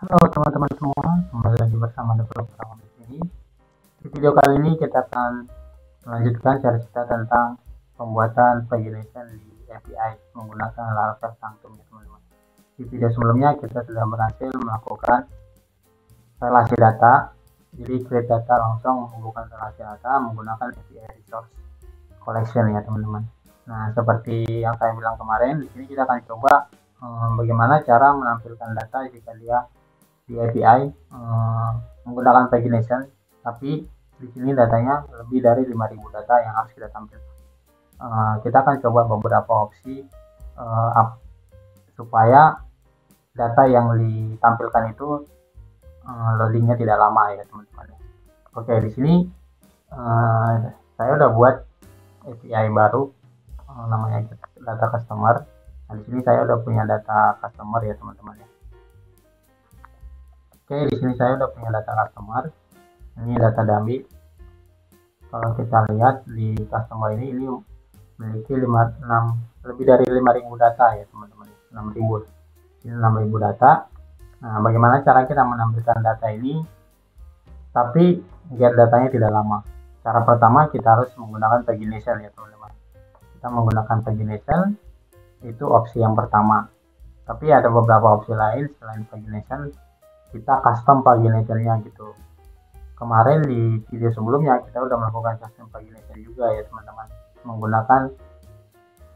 Halo teman-teman semua, kembali lagi bersama Dr. Pramono di sini. Di video kali ini kita akan melanjutkan cerita tentang pembuatan pagination di API menggunakan Laravel Sanctum ya teman-teman. Di video sebelumnya kita sudah berhasil melakukan relasi data, jadi create data langsung menghubungkan relasi data menggunakan API Resource Collection ya teman-teman. Nah, seperti yang saya bilang kemarin, di sini kita akan coba bagaimana cara menampilkan data jika dia di API menggunakan pagination, tapi di sini datanya lebih dari 5.000 data yang harus kita tampilkan. Kita akan coba beberapa opsi supaya data yang ditampilkan itu loadingnya tidak lama ya teman-teman. Oke, di sini saya udah buat API baru namanya data customer. Nah, di sini saya udah punya data customer ya teman-teman ya. Oke, di sini saya udah punya data customer. Ini data dummy. Kalau kita lihat di customer ini memiliki lebih dari 5.000 data ya teman-teman. 6.000. Ini 6.000 data. Nah, bagaimana cara kita menampilkan data ini tapi biar datanya tidak lama? Cara pertama kita harus menggunakan pagination ya teman-teman. Kita menggunakan pagination, itu opsi yang pertama. Tapi ada beberapa opsi lain selain pagination. Kita custom paginationnya gitu. Kemarin di video sebelumnya kita udah melakukan custom pagination juga ya teman-teman, menggunakan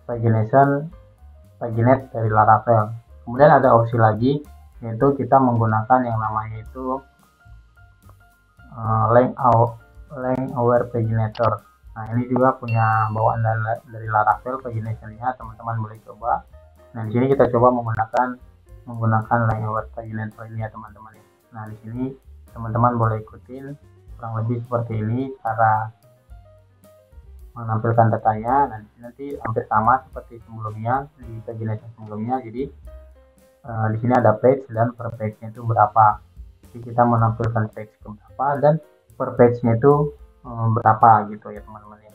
paginate dari Laravel. Kemudian ada opsi lagi, yaitu kita menggunakan yang namanya itu length aware paginator. Nah, ini juga punya bawaan dari Laravel paginationnya, teman-teman boleh coba. Nah, di sini kita coba menggunakan length aware paginator ini ya teman-teman. Nah, di sini teman-teman boleh ikutin kurang lebih seperti ini cara menampilkan datanya. Nanti hampir sama seperti sebelumnya di pagination sebelumnya. Jadi di sini ada page dan per page-nya itu berapa. Jadi kita menampilkan page ke berapa dan per page-nya itu berapa gitu ya teman-teman ya.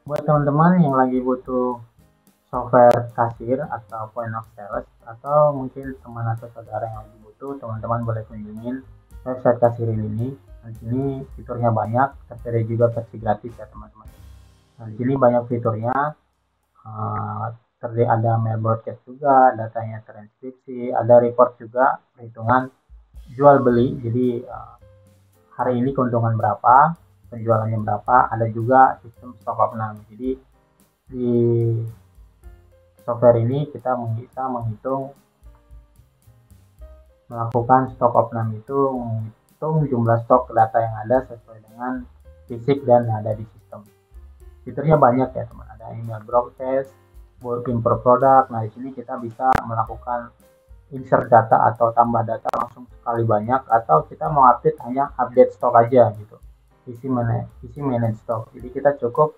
Buat teman-teman yang lagi butuh software kasir atau point of sales, atau mungkin teman atau saudara yang lagi butuh, teman-teman boleh kunjungin website kasir ini. Di sini fiturnya banyak, tersedia juga versi gratis ya teman-teman. Nah, di sini banyak fiturnya, tersedia ada mail broadcast juga, datanya transkripsi, ada report juga, perhitungan jual beli. Jadi hari ini keuntungan berapa, penjualannya berapa, ada juga sistem stock option. Jadi di software ini kita bisa melakukan stock option itu menghitung jumlah stok data yang ada sesuai dengan fisik dan ada di sistem. Fiturnya banyak ya teman, ada email broadcast, working per product. Nah, di sini kita bisa melakukan insert data atau tambah data langsung sekali banyak, atau kita mau update hanya update stok aja gitu, isi manage stok. Jadi kita cukup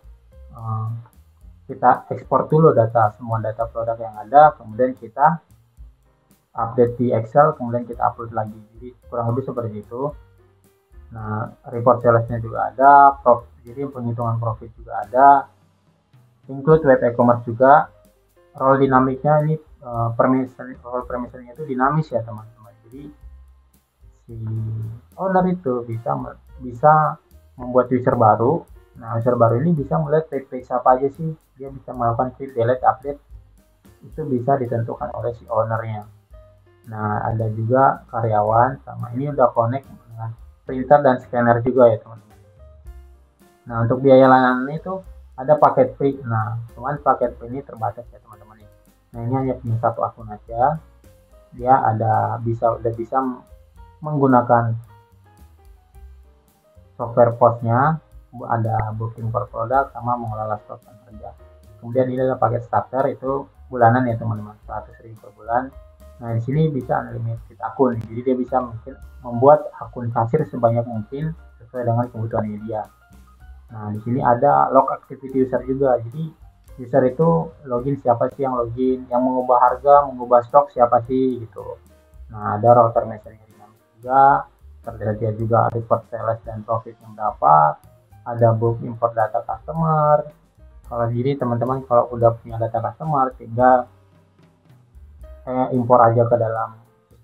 kita ekspor dulu semua data produk yang ada, kemudian kita update di Excel, kemudian kita upload lagi. Jadi kurang lebih seperti itu. Nah, report salesnya juga ada, jadi penghitungan profit juga ada, include web e-commerce juga. Role dinamiknya ini role permissionnya itu dinamis ya teman-teman. Jadi si owner itu bisa membuat user baru. Nah, user baru ini bisa melihat page apa aja sih, dia bisa melakukan create, delete, update, itu bisa ditentukan oleh si ownernya. Nah, ada juga karyawan, sama ini udah connect dengan printer dan scanner juga ya teman-teman. Nah, untuk biaya layanan itu ada paket free. Nah, cuman paket free ini terbatas ya teman-teman. Nah, ini hanya punya satu akun aja. Dia udah bisa menggunakan software postnya, ada booking per produk sama mengelola stok dan harga. Kemudian ini adalah paket starter, itu bulanan ya teman-teman, 100.000 per bulan. Nah, di sini bisa unlimited akun, jadi dia bisa mungkin membuat akun kasir sebanyak mungkin sesuai dengan kebutuhannya dia. Nah, di sini ada log activity user juga, jadi user itu login, siapa sih yang login, yang mengubah harga, mengubah stok siapa sih gitu. Nah, ada router messaging juga, tersedia juga report sales dan profit yang berapa, ada book import data customer. Kalau jadi teman-teman kalau udah punya data customer, tinggal impor aja ke dalam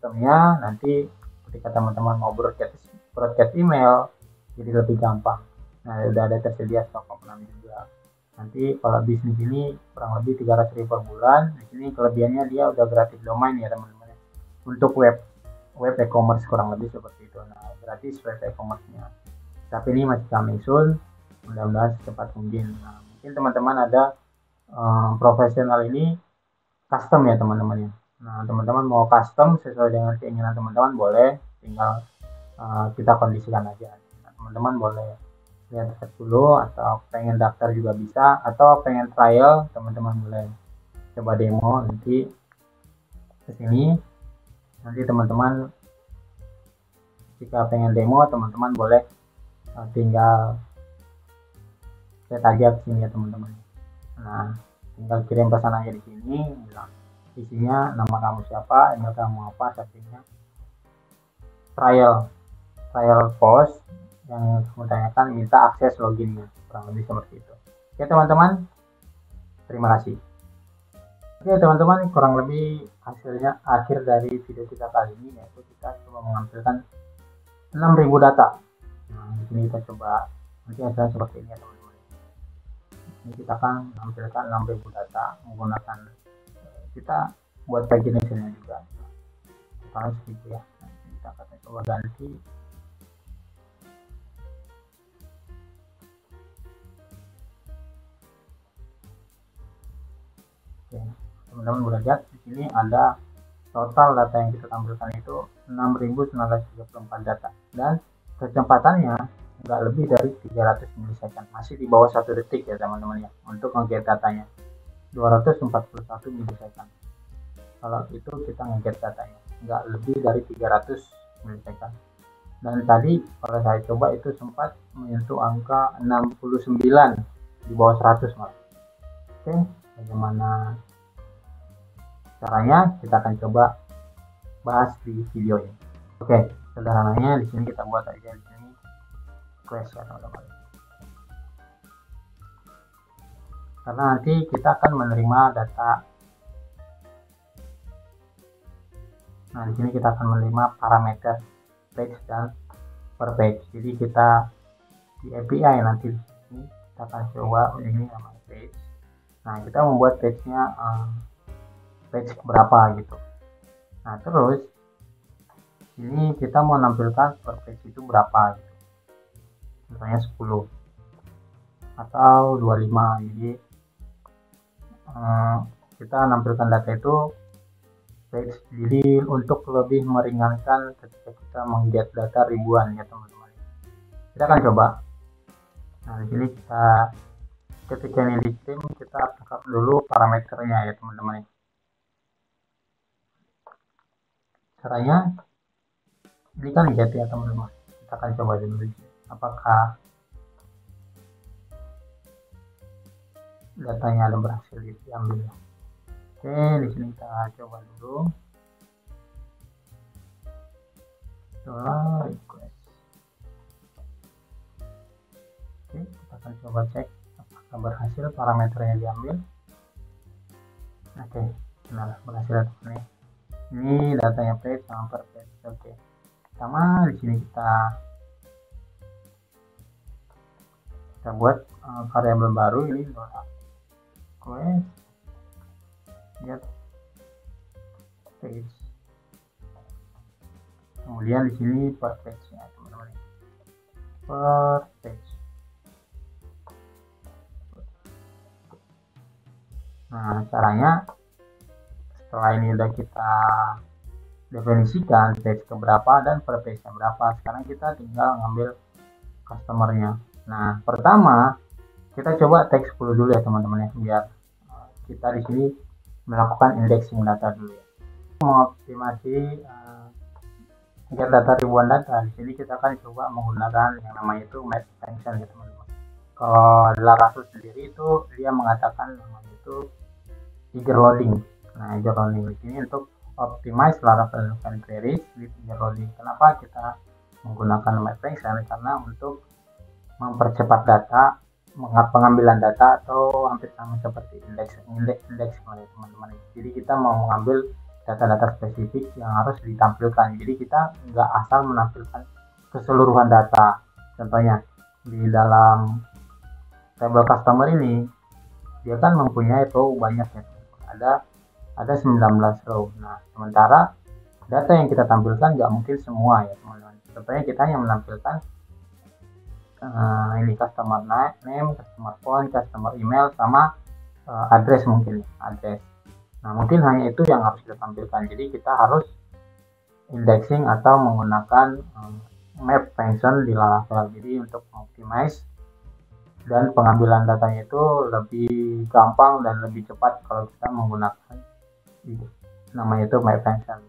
sistemnya, nanti ketika teman-teman mau broadcast email jadi lebih gampang. Nah, udah ada tersedia stok komponen juga. Nanti kalau bisnis ini kurang lebih 300.000 per bulan. Di sini kelebihannya dia udah gratis domain ya teman-teman. Untuk web e-commerce kurang lebih seperti itu. Nah, gratis web e-commerce-nya. Tapi ini masih coming soon. Mudah-mudahan secepat mungkin. Nah, mungkin teman-teman ada profesional ini custom ya teman-teman ya. Nah, teman-teman mau custom sesuai dengan keinginan teman-teman boleh, tinggal kita kondisikan aja. Nah, teman-teman boleh lihat dulu, atau pengen daftar juga bisa, atau pengen trial teman-teman boleh coba demo nanti ke sini. Nanti teman-teman jika pengen demo, teman-teman boleh tinggal chat aja ke sini ya teman-teman. Nah, tinggal kirim pesan aja di sini, bilang isinya nama kamu siapa, email kamu apa, subjeknya trial post yang kamu tanyakan, minta akses loginnya, kurang lebih seperti itu. Oke teman-teman, terima kasih. Oke teman-teman, kurang lebih hasilnya akhir dari video kita kali ini, yaitu kita coba mengampilkan 6.000 data. Nah, di sini kita coba nanti hasilnya seperti ini ya teman-teman. Ini kita akan menampilkan 6.000 data menggunakan kita buat paginasinya juga. Kita segitu ya. Nanti kita akan coba ganti. Oke, teman-teman boleh lihat di sini ada total data yang kita tampilkan itu 6.934 data, dan kecepatannya nggak lebih dari 300 milisecond, masih di bawah 1 detik ya teman-teman ya untuk nge-get datanya, 241 milisecond. Kalau itu kita nge-get datanya nggak lebih dari 300 milisecond. Dan tadi kalau saya coba itu sempat menyentuh angka 69 di bawah 100 malah. Oke, bagaimana caranya kita akan coba bahas di video ini. Oke, sederhananya di sini kita buat aja di sini request ya teman-teman. Karena nanti kita akan menerima data. Nah, di sini kita akan menerima parameter page dan per page. Jadi kita di API nanti di sini kita akan coba ini namanya page. Nah, kita membuat page-nya page berapa gitu. Nah, terus ini kita mau nampilkan per page itu berapa gitu. Misalnya 10 atau 25. Jadi kita nampilkan data itu page. Jadi untuk lebih meringankan ketika kita mengget data ribuan ya teman-teman. Kita akan coba. Nah, di sini kita ketika ini dikirim, kita tangkap dulu parameternya ya teman-teman. Caranya ini kan get ya teman-teman. Kita akan coba dulu apakah datanya ada berhasil diambil. Oke, di sini kita coba dulu. Request. Oke, kita akan coba cek apakah berhasil parameternya diambil. Oke, benar berhasil teman-teman. Ini datanya page sama per page. Oke, sama di sini kita buat variabel baru ini request get page. Kemudian di sini per page ya teman-teman, per page. Nah, caranya setelah ini udah kita definisikan page keberapa dan per page berapa, sekarang kita tinggal ngambil customernya. Nah, pertama kita coba tag 10 dulu ya teman-teman ya, biar kita di sini melakukan indexing data dulu ya. Mengoptimasi get data ribuan data, di sini kita akan coba menggunakan yang namanya itu map function ya teman-teman. Kalau Laravel sendiri itu dia mengatakan namanya itu eager loading. Nah, eager loading di sini untuk optimize Laravel queries with eager loading. Kenapa kita menggunakan map function? Karena untuk mempercepat data, pengambilan data, atau hampir sama seperti indeks ya teman-teman. Jadi kita mau mengambil data-data spesifik yang harus ditampilkan. Jadi kita nggak asal menampilkan keseluruhan data. Contohnya di dalam tabel customer ini dia kan mempunyai row banyak ya, ada 19 row. Nah, sementara data yang kita tampilkan nggak mungkin semua ya teman-teman. Contohnya kita hanya menampilkan ini customer name, customer phone, customer email, sama address mungkin address. Nah, mungkin hanya itu yang harus kita tampilkan. Jadi kita harus indexing atau menggunakan map function di Laravel. Jadi untuk optimize dan pengambilan datanya itu lebih gampang dan lebih cepat kalau kita menggunakan namanya itu map function,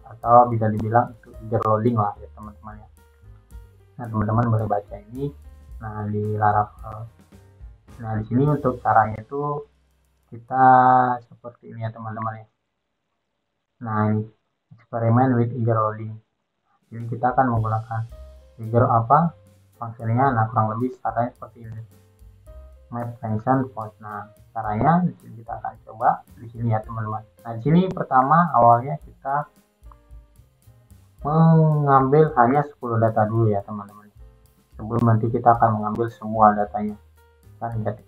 atau bisa dibilang itu eager loading lah ya teman-teman ya. Nah, teman-teman boleh baca ini di Laravel. Nah, di sini untuk caranya itu kita seperti ini ya teman-teman ya. Nah, ini eksperimen with eager loading. Jadi kita akan menggunakan eager fungsinya. Nah, kurang lebih caranya seperti ini. Map function post. Nah, caranya di sini kita akan coba di sini ya teman-teman. Nah, di sini pertama awalnya kita mengambil hanya 10 data dulu ya teman-teman. Sebelum nanti kita akan mengambil semua datanya. Kan ingat.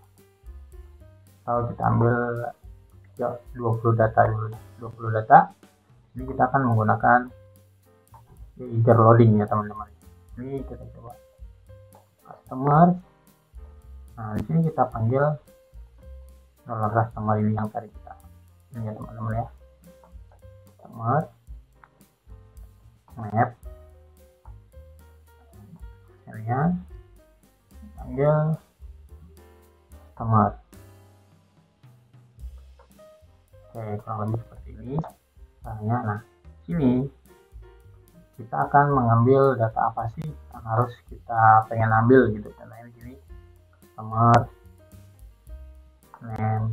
Kalau kita ambil 20 data dulu. 20 data. Ini kita akan menggunakan eager loading ya teman-teman. Ini kita coba customer. Nah, di sini kita panggil customer ini yang tadi kita ini ya teman-teman ya. Customer map hasilnya panggil customer. Oke, kurang lebih seperti ini caranya. Nah, sini kita akan mengambil data apa sih yang harus kita pengen ambil gitu. Contohnya di sini customer name,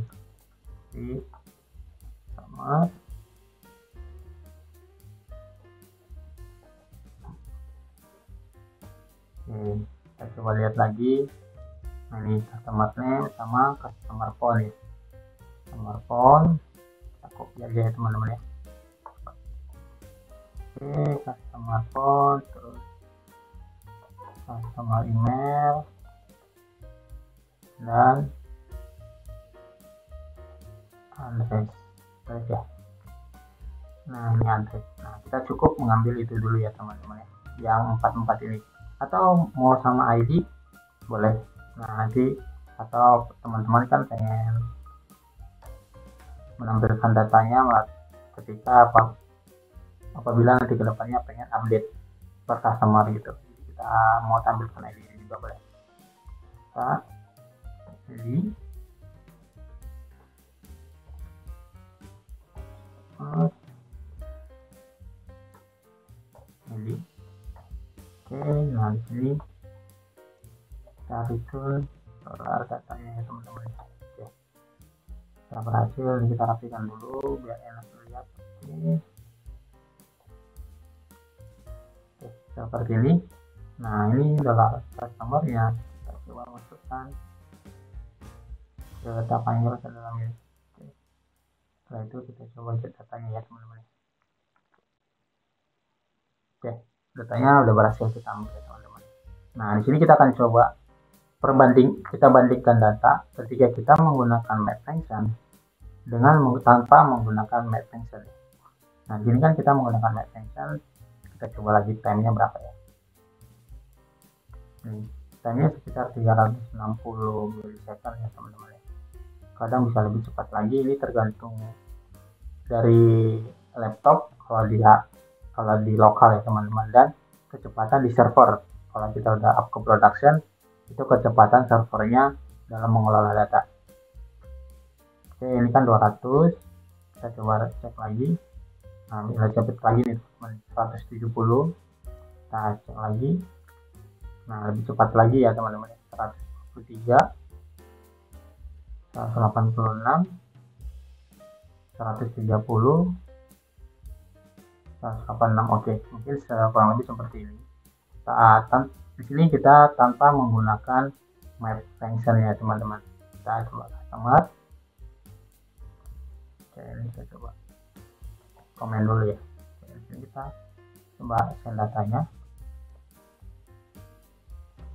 di customer kita coba lihat lagi. Nah, ini customer name sama customer phone ya. Customer phone kita copy aja ya teman-teman ya. Oke, customer phone, terus customer email, dan address ya. Nah, ini address. Nah, kita cukup mengambil itu dulu ya teman-teman ya, yang 4 ini. Atau mau sama ID boleh. Nah, nanti atau teman-teman kan pengen menampilkan datanya ketika apabila nanti kedepannya pengen update per customer gitu. Jadi kita mau tampilkan ID ini juga boleh. Kita pilih ini. Oke, nah di sini kita return datanya ya teman-teman. Oke, kita berhasil, kita rapikan dulu biar enak dilihat. Oke, seperti ini. Nah, ini adalah customer ya. Kita coba masukkan ke data panggil ke dalam ini. Oke. Setelah itu kita coba cek datanya ya teman-teman. Oke, datanya udah berhasil kita ambil ya teman-teman. Nah, di sini kita akan coba kita bandingkan data ketika kita menggunakan map function dengan tanpa menggunakan map function. Nah, di sini kan kita menggunakan map function. Kita coba lagi time-nya berapa ya. Time-nya sekitar 360 milisecond ya teman-teman. Kadang bisa lebih cepat lagi, ini tergantung dari laptop kalau di lokal ya teman-teman, dan kecepatan di server. Kalau kita udah up ke production, itu kecepatan servernya dalam mengelola data. Oke, ini kan 200. Kita coba cek lagi. Nah, bila cepet lagi nih teman, 170. Kita cek lagi. Nah, lebih cepat lagi ya teman-teman, 123, 186, 130, 186. Oke, mungkin kurang lebih seperti ini. Di sini kita tanpa menggunakan map function ya teman-teman. Kita coba customer. Oke, ini kita coba komen dulu ya. Jadi kita coba send datanya.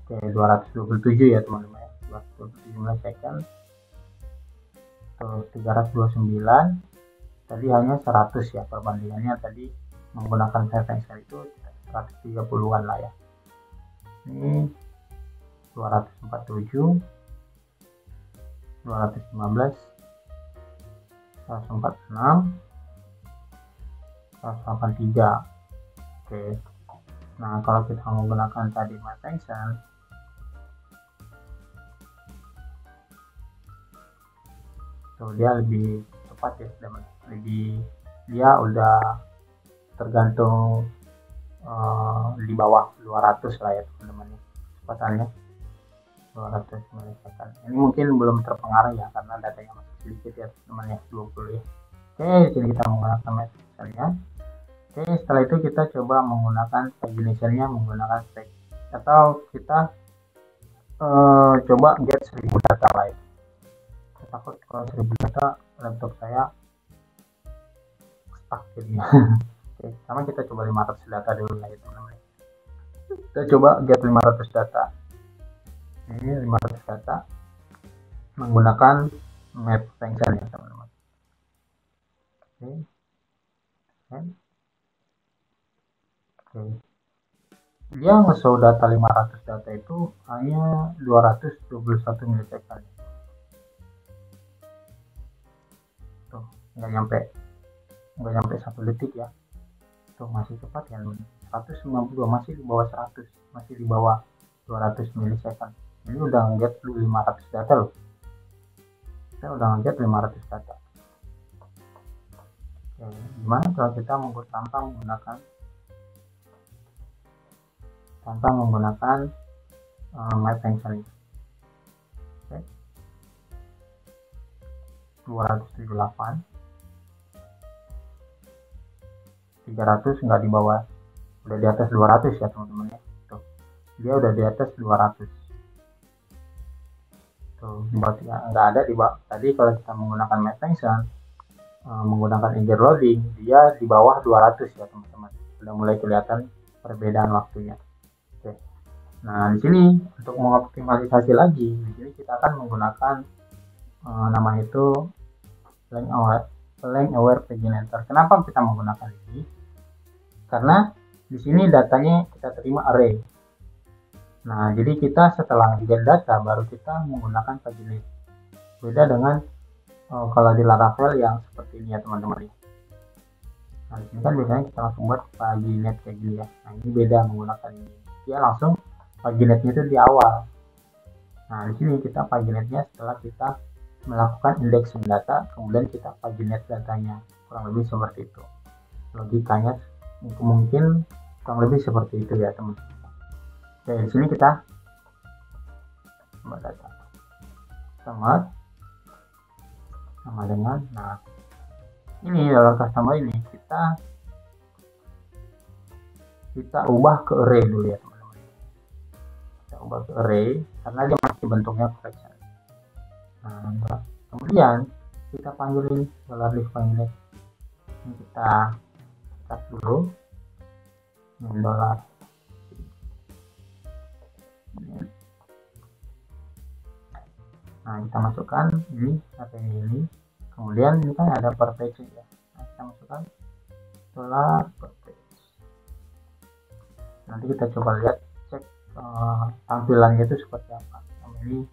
Oke, 227 ya teman-teman ya, 227 millisecond. Tuh 329, tadi hanya 100 ya, perbandingannya tadi menggunakan VFXL itu 130-an lah ya. Ini 247, 215, 146, 183. Oke. Nah, kalau kita menggunakan tadi matte tension, tuh dia lebih cepat ya, lebih, dia udah tergantung di bawah 200 lah ya teman-teman, kecepatannya 200 milisekund. Ini mungkin belum terpengaruh ya karena datanya masih sedikit ya teman-teman ya, 20 ya. Oke, jadi kita menggunakan matte tensionnya. Oke, setelah itu kita coba menggunakan pagination-nya menggunakan stack, atau kita coba get 1000 data lah ya. Saya takut kalau 1000 data laptop saya stuck jadinya. Oke, sama kita coba 500 data dulu lah ya teman-teman. Kita coba get 500 data. Ini 500 data menggunakan matte tension ya teman-teman. Oke. Oke. Dia nge-show data 500 data itu hanya 221 milisekund. Tuh, nggak nyampe 1 detik ya. Tuh masih cepat ya, 192, masih di bawah 100, masih di bawah 200 milisekund. Ini udah nge-get 500 data loh. Kita udah nge-get 500 data. Oke, gimana kalau kita tanpa menggunakan matte tension. Oke. 278, 300, nggak di bawah, udah di atas 200 ya teman-teman ya. Tuh, dia udah di atas 200. Tuh, ya, nggak ada di bawah. Tadi kalau kita menggunakan matte tension, menggunakan engine loading, dia di bawah 200 ya teman-teman. Udah mulai kelihatan perbedaan waktunya. Oke. Nah, di sini untuk mengoptimalisasi lagi, di sini kita akan menggunakan namanya itu length aware paginator. Kenapa kita menggunakan ini? Karena di sini datanya kita terima array. Nah, jadi kita setelah get data baru kita menggunakan paginate. Beda dengan kalau di Laravel yang seperti ini ya teman-teman. Nah, di sini kan biasanya kita langsung buat paginate kayak gini ya. Nah, ini beda menggunakan ini. Dia langsung paginate-nya itu di awal. Nah, di sini kita paginate-nya setelah kita melakukan indexing data, kemudian kita paginate datanya. Kurang lebih seperti itu. Logikanya mungkin kurang lebih seperti itu ya teman-teman. Oke, di sini kita membuat data sama dengan, nah ini dalam customer ini kita ubah ke array dulu ya teman-teman. Kita ubah ke array karena dia masih bentuknya collection. Nah, kemudian kita panggilin $list paginate. Ini kita cat dulu $. Nah, kita masukkan ini ini, kemudian ini kan ada per page ya. Nah, kita masukkan $per page. Nanti kita coba lihat, cek tampilannya itu seperti apa. Ini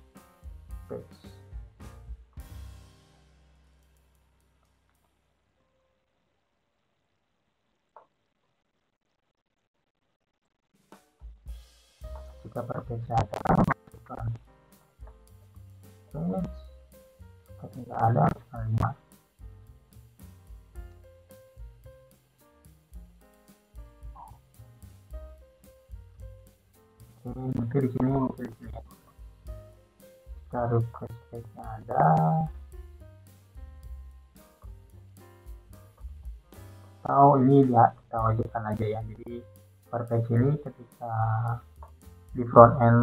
page. Jika per page ada, masukkan page. Ketika ada, masukkan 5. Mungkin di sini taruh page-nya ada, atau ini lihat kita wajibkan aja ya. Jadi per page ini ketika di front end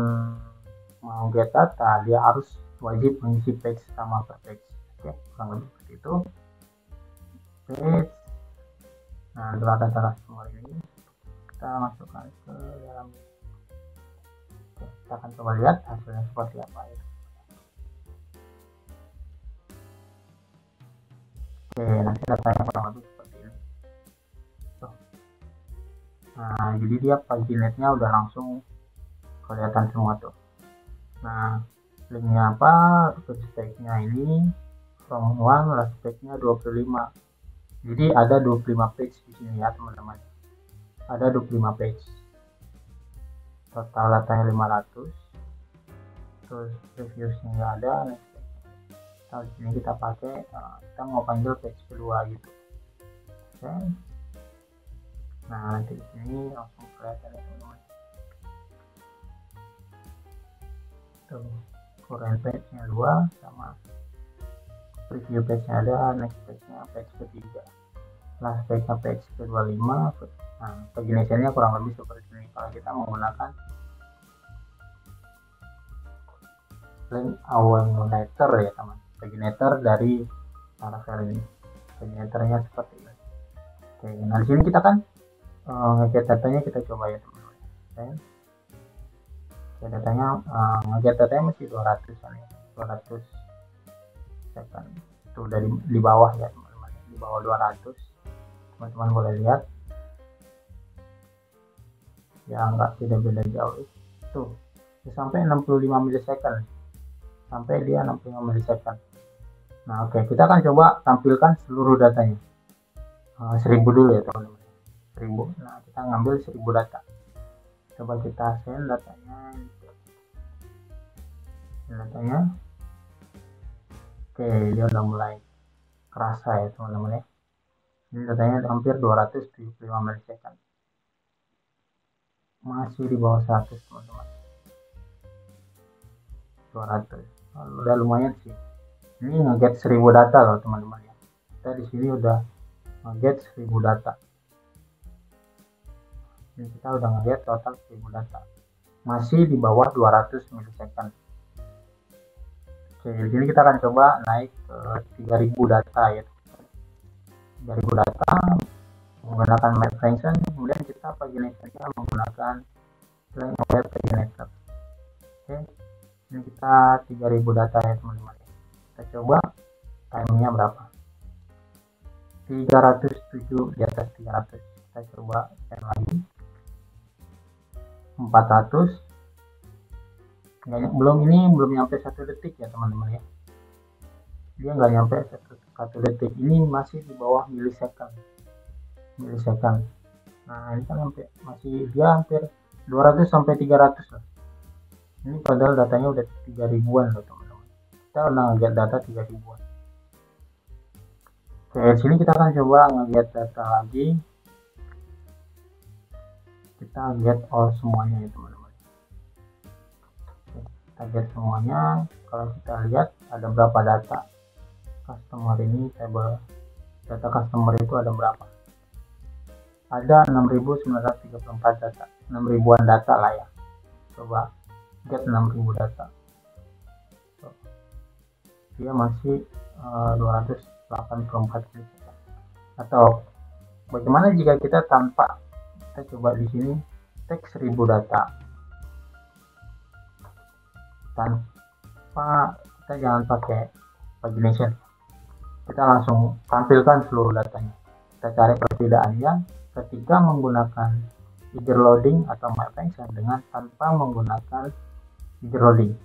mau get data, dia harus wajib mengisi page sama per page. Oke, kurang lebih seperti itu. Page, Nah, untuk data customer ini kita masukkan ke dalam. Oke, kita akan coba lihat hasilnya seperti apa ya. Oke, nanti datanya kurang lebih seperti ini. Tuh. Nah, jadi dia paginetnya udah langsung kelihatan semua tuh. Nah, linknya apa? Untuk speknya ini from 1 last speknya 25. Jadi ada 25 page di sini ya teman-teman. Ada 25 page. Total datanya 500. Terus reviewsnya nggak ada. Nah, di sini kita pakai, kita mau panggil page kedua gitu. Oke. Nah, nanti di sini langsung kelihatan ya teman-teman. Tuh, current page-nya 2 sama preview page-nya ada, next page-nya page ketiga. Last page-nya page ke-25. Nah, pagination-nya kurang lebih seperti ini. Kalau kita menggunakan link awangulator ya teman, paginator dari Laravel ini. Paginatornya seperti ini. Oke, nah di sini kita kan ngeget datanya, kita coba ya teman-teman. Oke, datanya ngeget datanya masih 200 kan ya, 200 second. Itu udah di bawah ya teman-teman, di bawah 200. Teman-teman boleh lihat ya, nggak tidak beda jauh itu sampai 65 millisecond, sampai dia 65 millisecond. Nah, oke, kita akan coba tampilkan seluruh datanya. 1000 dulu ya teman-teman, 1000. Nah, kita ngambil 1000 data, coba kita send datanya. Oke, dia udah mulai kerasa ya teman-teman ya. Ini datanya hampir 275 millisecond, masih di bawah 100 teman-teman. 200 udah lumayan sih. Ini ngeget 1000 data loh teman-teman ya. Kita di sini udah ngeget 1000 data. Ini kita udah ngeget total 1000 data, masih di bawah 200 millisecond. Oke, di sini kita akan coba naik ke 3000 data ya. 3000 data menggunakan map function, kemudian kita paginatornya menggunakan link web paginator. Oke, ini kita 3000 data ya teman-teman. Kita coba timenya berapa, 307, di atas 300. Kita coba send lagi 400. Belum nyampe 1 detik ya teman-teman ya, dia nggak nyampe 1 detik, ini masih di bawah millisecond. Nah, ini kan masih dia hampir 200 sampai 300 lah. Ini padahal datanya udah 3000-an loh teman-teman, kita udah ngeliat data 3000-an. Oke, di sini kita akan coba ngeliat data lagi, kita lihat all semuanya ya teman-teman. Target semuanya. Kalau kita lihat ada berapa data customer ini, table data customer itu ada berapa, ada 6934 data, 6000-an data lah ya. Coba get 6000 data, dia masih 284 juta. Atau bagaimana jika kita coba di sini teks 1000 data, tanpa kita jangan pakai pagination, kita langsung tampilkan seluruh datanya. Kita cari perbedaannya ketika menggunakan eager loading atau map function dengan tanpa menggunakan eager loading.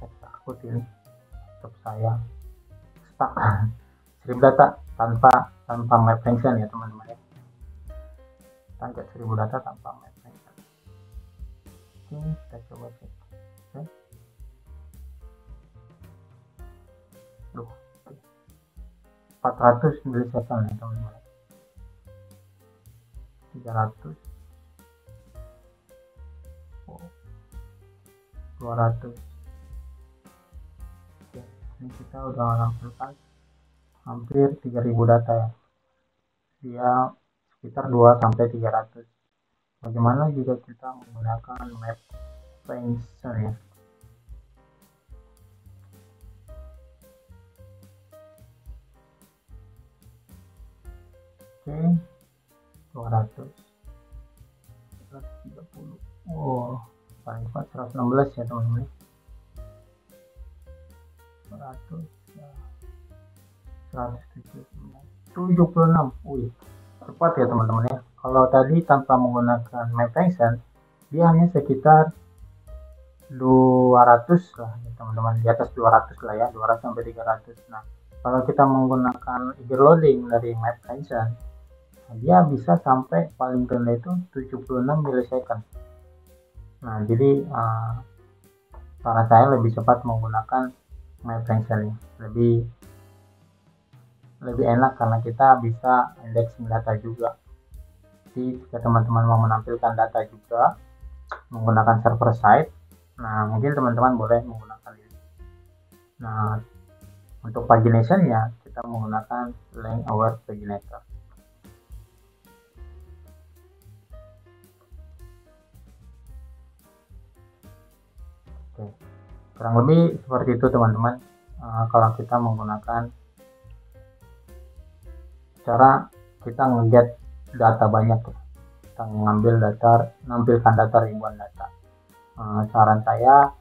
Saya takut ini laptop saya stuck. 1000 data tanpa map function ya teman-teman ya. Kita 1000 data tanpa map function. Oke, kita coba cek. Oke. 400 millisecond ya teman-teman. 300, 200. Oke, ini kita udah menampilkan hampir 3000 data ya. Dia sekitar 2 sampai 300. Bagaimana jika kita menggunakan map function ya? Oke, 200, 130. Oh, paling cepat 116 ya teman-teman. 100, 176. Wih, cepat ya teman-teman ya. Kalau tadi tanpa menggunakan MapFunction, dia hanya sekitar 200 lah ya teman-teman, di atas 200 lah ya, 200 sampai 300. Nah, kalau kita menggunakan eager loading dari MapFunction, dia bisa sampai paling rendah itu 76 millisecond. Nah, jadi saran saya lebih cepat menggunakan MapFunction ya. Lebih enak karena kita bisa indexing data juga. Jadi jika teman-teman mau menampilkan data juga menggunakan server side, nah mungkin teman-teman boleh menggunakan ini. Nah, untuk pagination-nya kita menggunakan length aware paginator. Oke, kurang lebih seperti itu teman-teman. Kalau kita menggunakan cara kita nge-get data banyak, kita mengambil data, menampilkan data ribuan data. Saran saya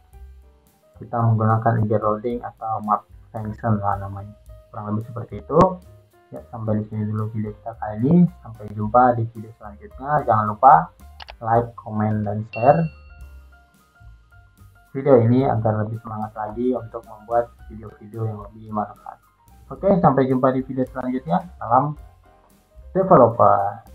kita menggunakan eager loading atau MapFunction lah namanya, kurang lebih seperti itu ya. Sampai di sini dulu video kita kali ini, sampai jumpa di video selanjutnya. Jangan lupa like, comment, dan share video ini agar lebih semangat lagi untuk membuat video-video yang lebih bermanfaat. Oke, sampai jumpa di video selanjutnya. Salam developer.